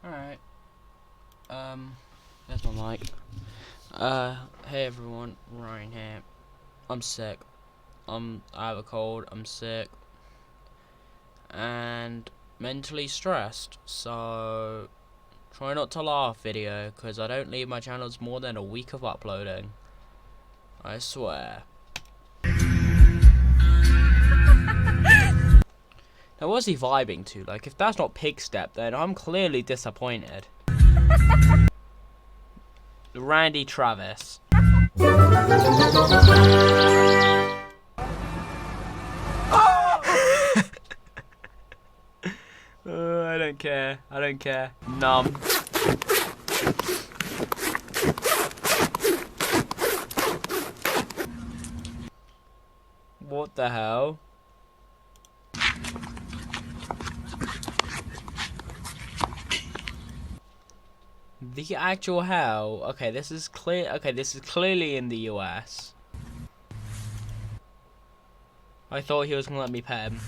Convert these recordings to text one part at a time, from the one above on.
Alright. There's my mic. Hey everyone, Ryan here. I'm sick. I have a cold, I'm sick. And mentally stressed, so try not to laugh video, because I don't leave my channels more than a week of uploading. I swear. Now what's he vibing to? Like, if that's not pig step, then I'm clearly disappointed. Randy Travis. I don't care. I don't care. Numb. What the hell? The actual hell? Okay, this is clear. Okay, this is clearly in the US. I thought he was gonna let me pet him.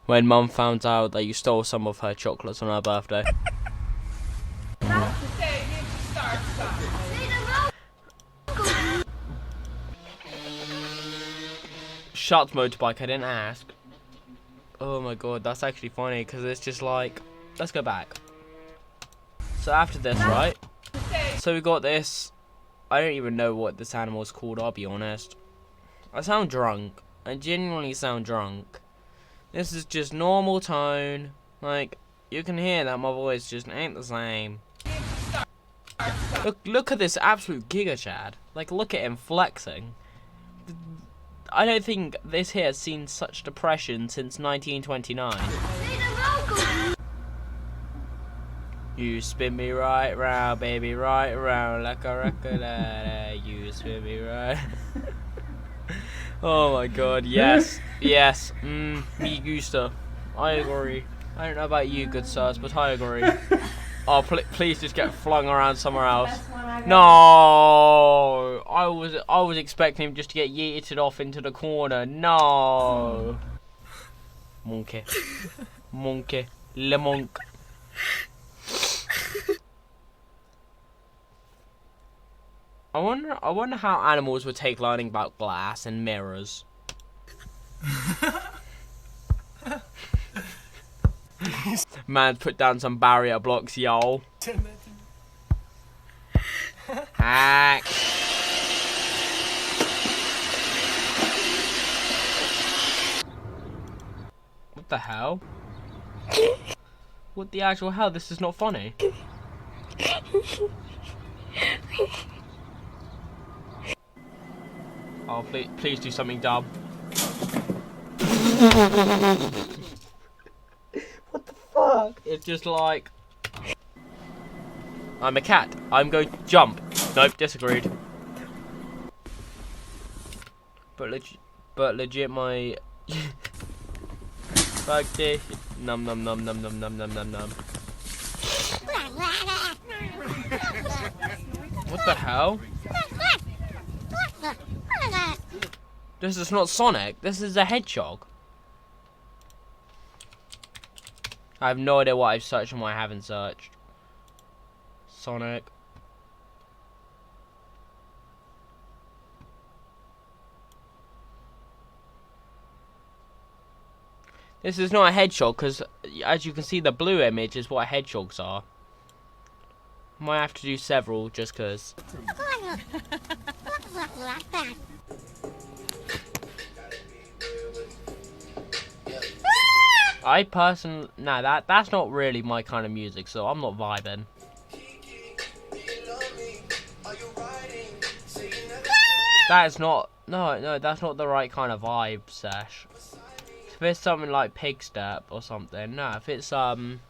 When Mum found out that you stole some of her chocolates on her birthday. Shut motorbike, I didn't ask. Oh my god, that's actually funny, because it's just like, let's go back. So after this, right? So we got this, I don't even know what this animal's called, I'll be honest. I sound drunk. I genuinely sound drunk. This is just normal tone. Like, you can hear that my voice just ain't the same. Look at this absolute giga chad. Like, look at him flexing. I don't think this here has seen such depression since 1929. You spin me right round, baby, right round like a record. You spin me right. Oh my god, yes, yes, me gusta. I agree. I don't know about you, good sirs, but I agree. Oh, please just get flung around somewhere else. No, I was expecting him just to get yeeted off into the corner. No, monkey, monkey, le monk. I wonder how animals would take learning about glass and mirrors. Man, put down some barrier blocks, y'all. Hack. What the hell? What the actual hell? This is not funny. Oh, please do something dumb. What the fuck? It's just like, I'm a cat. I'm going to jump. Nope, disagreed. But legit, my like this. Num num num num num num num num num. What the hell? This is not Sonic. This is a hedgehog. I have no idea what I've searched and what I haven't searched. Sonic. This is not a hedgehog, because as you can see, the blue image is what hedgehogs are. Might have to do several just because. I personally, nah, that's not really my kind of music, so I'm not vibing. That is not, no, that's not the right kind of vibe, Sesh. If it's something like Pig Step or something, no. If it's trying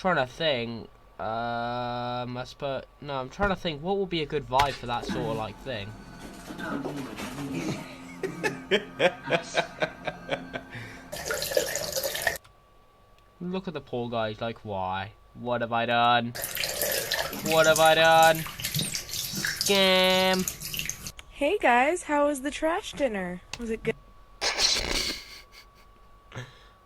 to think, I suppose, no, I'm trying to think what would be a good vibe for that sort of like thing. Look at the poor guy, he's like, why? What have I done? What have I done? Scam! Hey guys, how was the trash dinner? Was it good?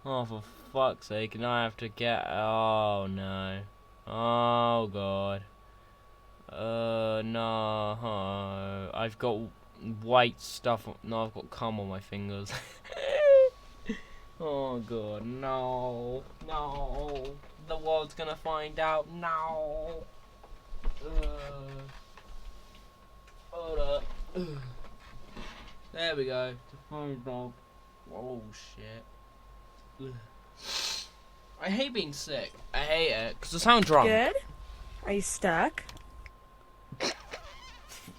Oh, for fuck's sake, now I have to get... Oh, no. Oh, God. No. I've got white stuff. No, I've got cum on my fingers. Oh, God. No. No. The world's gonna find out. No. Hold up. There we go. Oh, shit. I hate being sick. I hate it because I sound drunk. Good. Are you stuck?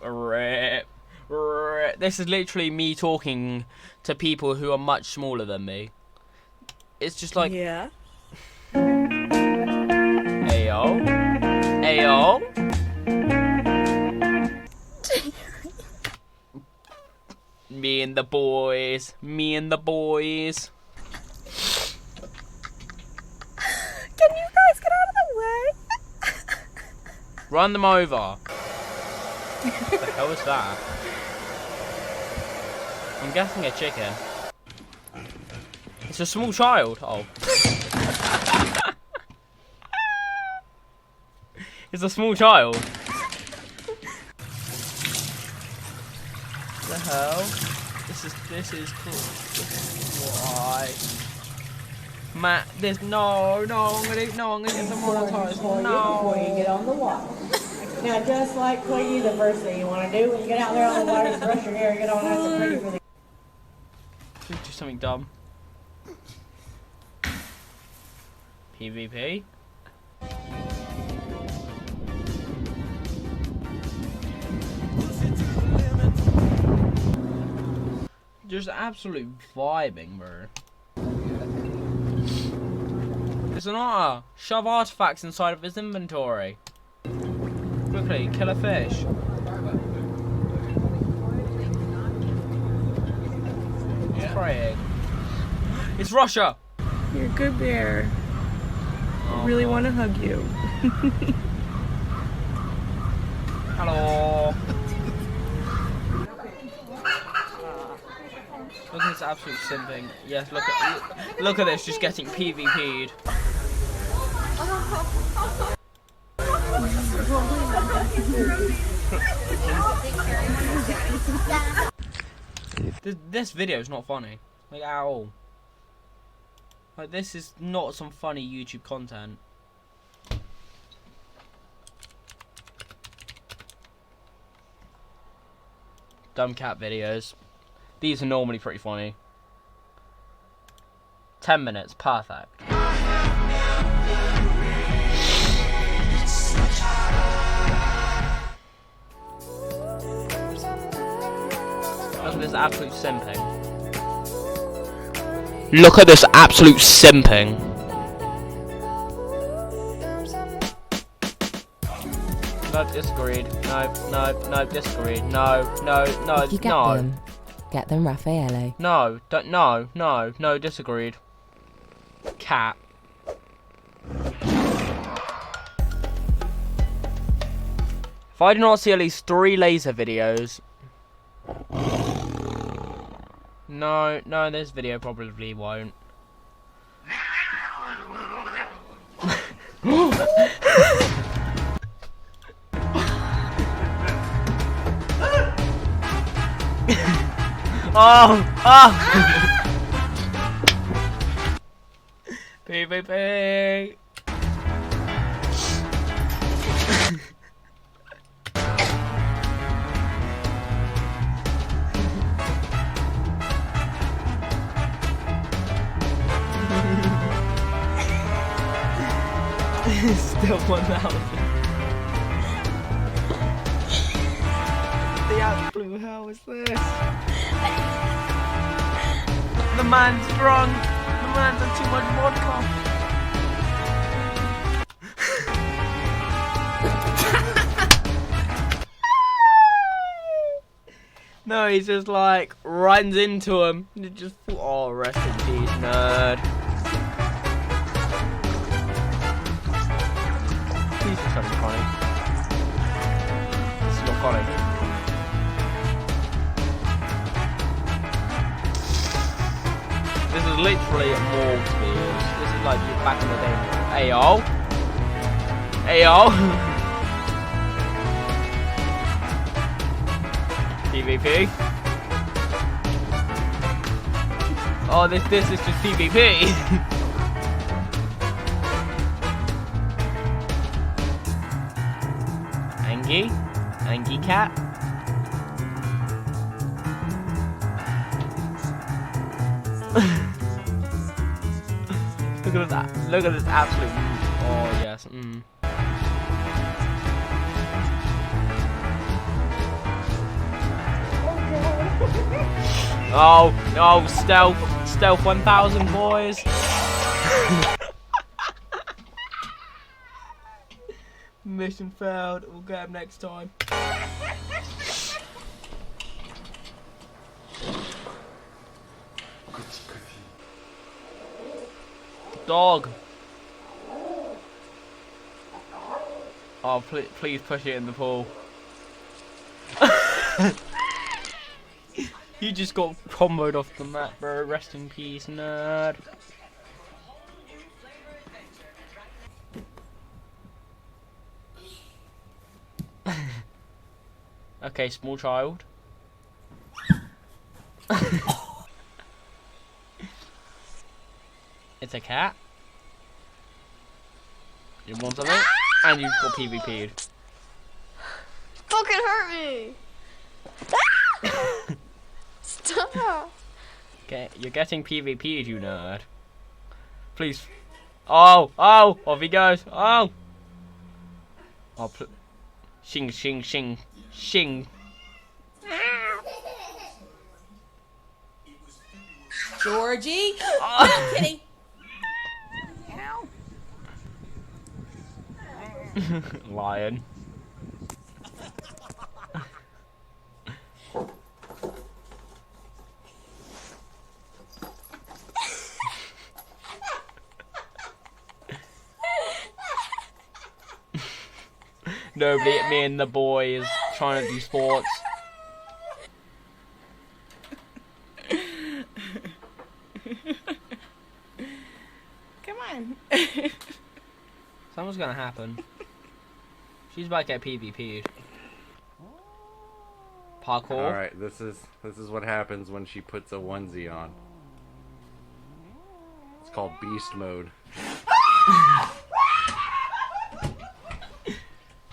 Rip. This is literally me talking to people who are much smaller than me. It's just like, Yeah. Ayo. Ayo. Me and the boys. Me and the boys. Can you guys get out of the way? Run them over. What the hell is that? I'm guessing a chicken. It's a small child. Oh. It's a small child. What the hell? This is cool. Why? Matt, I'm gonna get demonetized. No. Before you get on the water. Now, just like Quiggy, the first thing you want to do when you get out there on the water is brush your hair, get all nice and pretty for the... Do something dumb. PvP? Just absolute vibing, bro. It's an otter. Shove artifacts inside of his inventory. Quickly, kill a fish. It's praying. It's Russia! You're a good bear. Oh, I really God. want to hug you. Hello. Look at this absolute simping. Yes, look at this, just getting PvP'd. This video is not funny, like at all. Like this is not some funny YouTube content. Dumb cat videos. These are normally pretty funny. 10 minutes, perfect. Look at this absolute simping. Look at this absolute simping. Nope, disagreed. Nope, disagreed. No, If you get no. them, get them Raffaele. No, no, disagreed. Cat. If I do not see at least 3 laser videos... No, this video probably won't. PvP. Still 1,000. The absolute hell is this? The man's drunk. The man's had too much vodka. No, he's just like runs into him. He just rest in peace, nerd. Please do something funny. This is not funny. This is literally more speed. This is like back in the day. Ayo. Ayo. PvP. Oh, this is just PvP. Angie cat. Look at that! Look at this absolute. Oh yes. Oh no! Stealth 1000, boys. Mission failed. We'll get him next time. Dog. Oh, please push it in the pool. You just got comboed off the map, bro. Rest in peace, nerd. Okay, small child. It's a cat. You want something? And you've got PvP'd. Fucking hurt me! Stop! Okay, you're getting PvP'd, you nerd. Please. Oh! Off he goes. Oh! Shing. Georgie. Oh, kitty. Lion. Nobody at me and the boys trying to do sports. Come on. Something's gonna happen. She's about to get PvP'd. Parkour. All right, this is what happens when she puts a onesie on. It's called beast mode.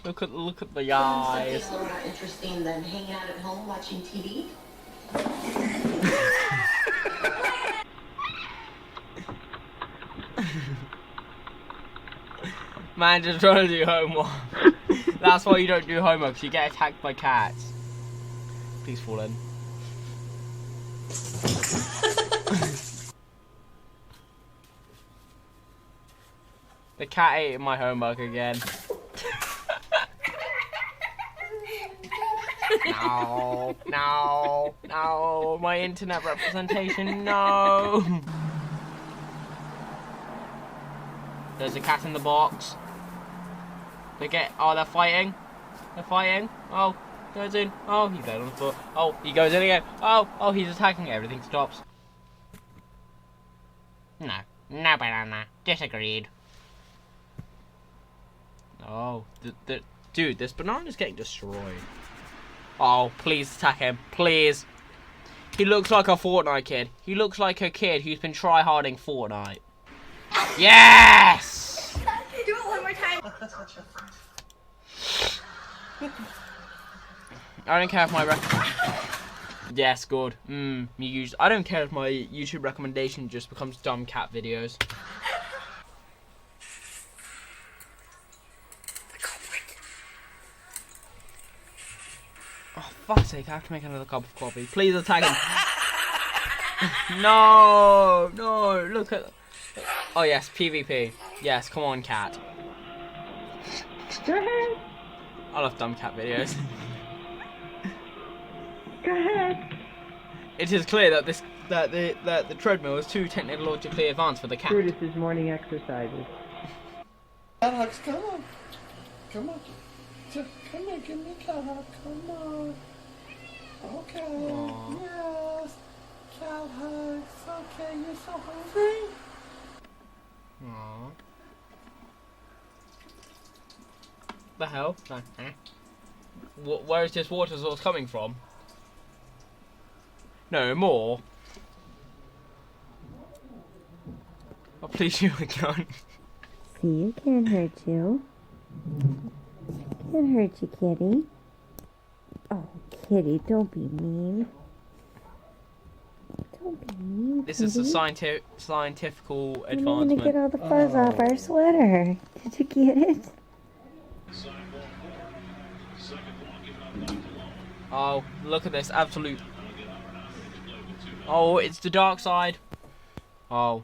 Look at the eyes. Something a little more interesting than hanging out at home watching TV. Man, just trying to do homework. That's why you don't do homework, 'cause you get attacked by cats. Please fall in. The cat ate my homework again. No, my internet representation, no. There's a cat in the box. They're fighting. Oh, goes in. Oh, he's dead on the floor. Oh, he goes in again. Oh, he's attacking. Everything stops. No banana. Disagreed. Oh, dude, this banana's getting destroyed. Oh, please attack him, please. He looks like a Fortnite kid. He looks like a kid who's been tryharding Fortnite. Yes! Do it one more time. I don't care if my Yes, good. I don't care if my YouTube recommendation just becomes dumb cat videos. Oh, fuck's sake, I have to make another cup of coffee. Please attack him. No, look at... Oh yes, PvP. Yes, come on, cat. Go ahead. I love dumb cat videos. Go ahead. It is clear that the treadmill is too technologically advanced for the cat. Brutus's morning exercises. Alex, come on. Come on, give me a cat hug. Come on. Okay. Aww. Yes. Cat hugs. Okay, you're so hungry. The hell? No. Where is this water source coming from? No more. Oh, please, you a gun. See, it can't hurt you. Can't hurt you, kitty. Oh, kitty, don't be mean. Don't be mean, This kitty. is a scientifical We're not advancement. gonna get all the fuzz off our sweater. Did you get it? Oh, look at this absolute. Oh, it's the dark side. Oh.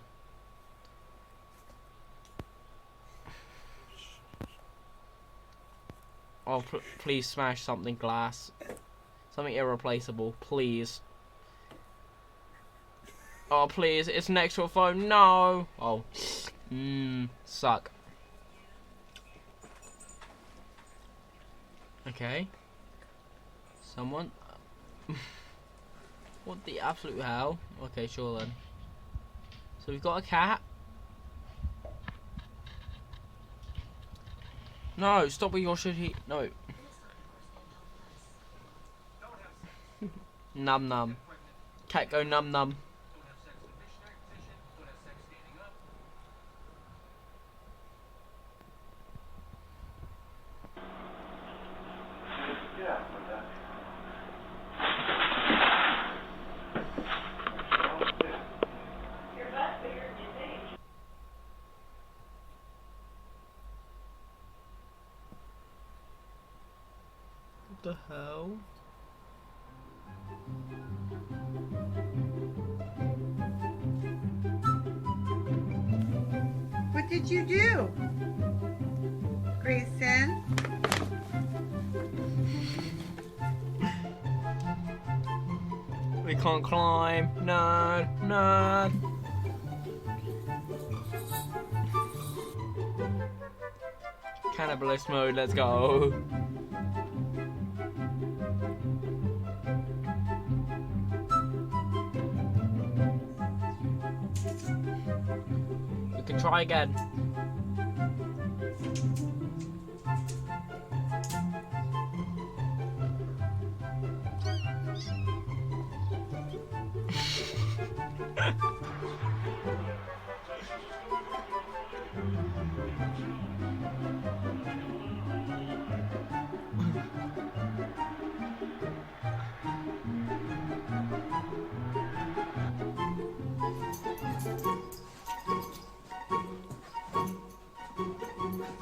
Oh, please smash something glass. Something irreplaceable, please. Oh, please, it's next to a phone. No. Oh. Suck. Okay. Someone. What the absolute hell? Okay, sure then. So we've got a cat. No, stop with your shitty. No. Num num. Cat go num num. What the hell? What did you do, Grayson? We can't climb. No, no. Cannibalist mode, let's go. We can try again.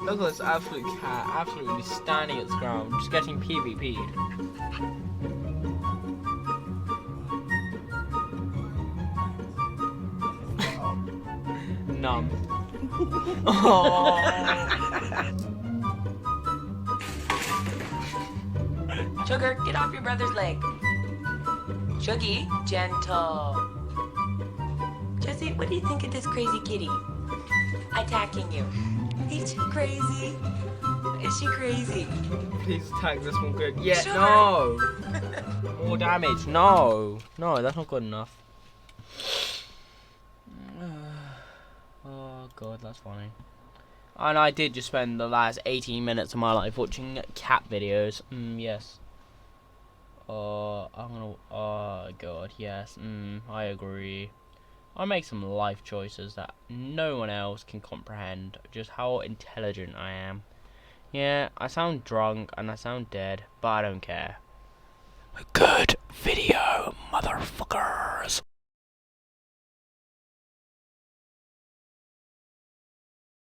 Look at this absolute cat, absolutely standing its ground, just getting PvP'd. Numb. Oh. Sugar, get off your brother's leg. Shuggy, gentle. Jesse, what do you think of this crazy kitty? Attacking you. Is she crazy? Is she crazy? Please attack this one good. Yeah, Sugar. no! More damage. No! No, that's not good enough. Oh god, that's funny. And I did just spend the last 18 minutes of my life watching cat videos. Yes. Oh, god, yes. I agree. I make some life choices that no one else can comprehend just how intelligent I am. Yeah, I sound drunk and I sound dead, but I don't care. Good video, motherfuckers.